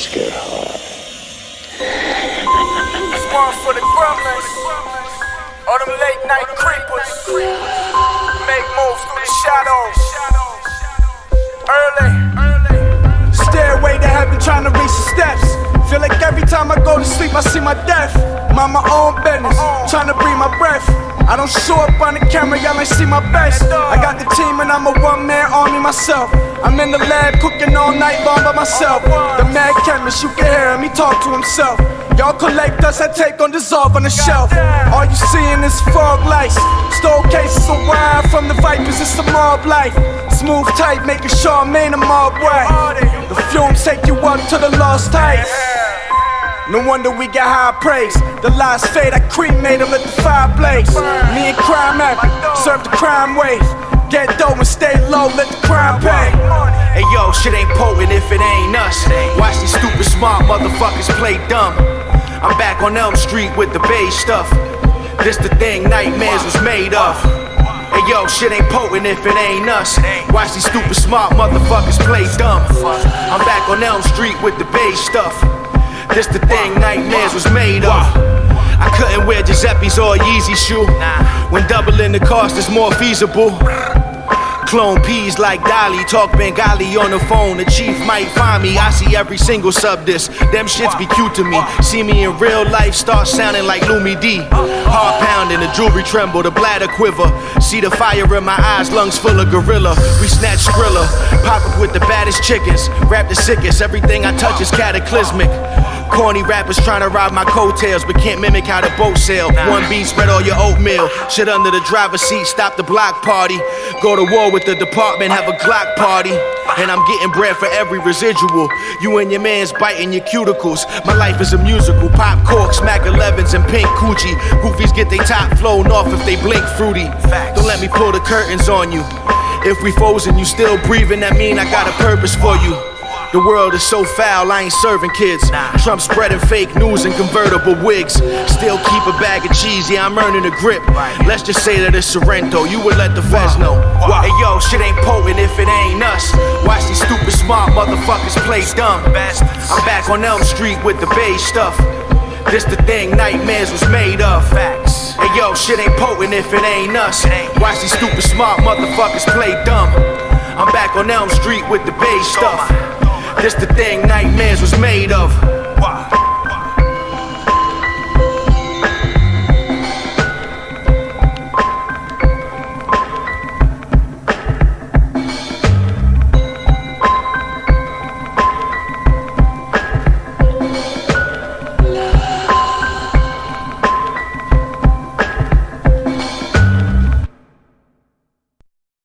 Let's get high. It's one for the grumblers, all them late night creepers. Make moves through the shadows, early. Stairway to heaven, trying to reach the steps. Feel like every time I go to sleep, I see my death. Mind my own business, trying to breathe my breath. I don't show up on the camera, y'all ain't see my best. I got the team and I'm a one-man army myself. I'm in the lab cooking all night long by myself. The mad chemist, you can hear him, he talk to himself. Y'all collect us, I take on dissolve on the shelf. All you seeing is fog lights. Stole cases of wine from the vipers, it's the mob life. Smooth tight, making sure I'm in a mob way. The fumes take you up to the lost heights. No wonder we get high praise. The last fade, I cremated at the fireplace. Me and crime act, serve the crime wave. Get dough and stay low, let the crime pay. Hey yo, shit ain't potent if it ain't us. Watch these stupid smart motherfuckers play dumb. I'm back on Elm Street with the beige stuff. This the thing nightmares was made of. Hey yo, shit ain't potent if it ain't us. Watch these stupid smart motherfuckers play dumb. I'm back on Elm Street with the beige stuff. This the thing nightmares was made of. I couldn't wear Giuseppe's or a Yeezy shoe. When doubling the cost is more feasible. Clone peas like Dolly, talk Bengali on the phone. The chief might find me, I see every single sub disc. Them shits be cute to me. See me in real life, start sounding like Lumi D. Heart pounding, the jewelry tremble, the bladder quiver. See the fire in my eyes, lungs full of gorilla. We snatch Skrilla, pop up with the baddest chickens. Rap the sickest, everything I touch is cataclysmic. Corny rappers trying to ride my coattails, but can't mimic how the boat sail. One beat, spread all your oatmeal. Shit under the driver's seat, stop the block party. Go to war with the department, have a Glock party. And I'm getting bread for every residual. You and your mans biting your cuticles. My life is a musical. Pop corks, Mac 11s, and pink coochie. Goofies get they top flown off if they blink fruity. Don't let me pull the curtains on you. If we foes and you still breathing, that mean I got a purpose for you. The world is so foul, I ain't serving kids. Trump spreading fake news and convertible wigs. Still keep a bag of cheese, yeah, I'm earning a grip. Let's just say that it's Sorrento, you would let the feds know. Hey yo, shit ain't potent if it ain't us. Watch these stupid smart motherfuckers play dumb. I'm back on Elm Street with the beige stuff. This the thing nightmares was made of. Hey yo, shit ain't potent if it ain't us. Watch these stupid smart motherfuckers play dumb. I'm back on Elm Street with the beige stuff. This the thing nightmares was made of.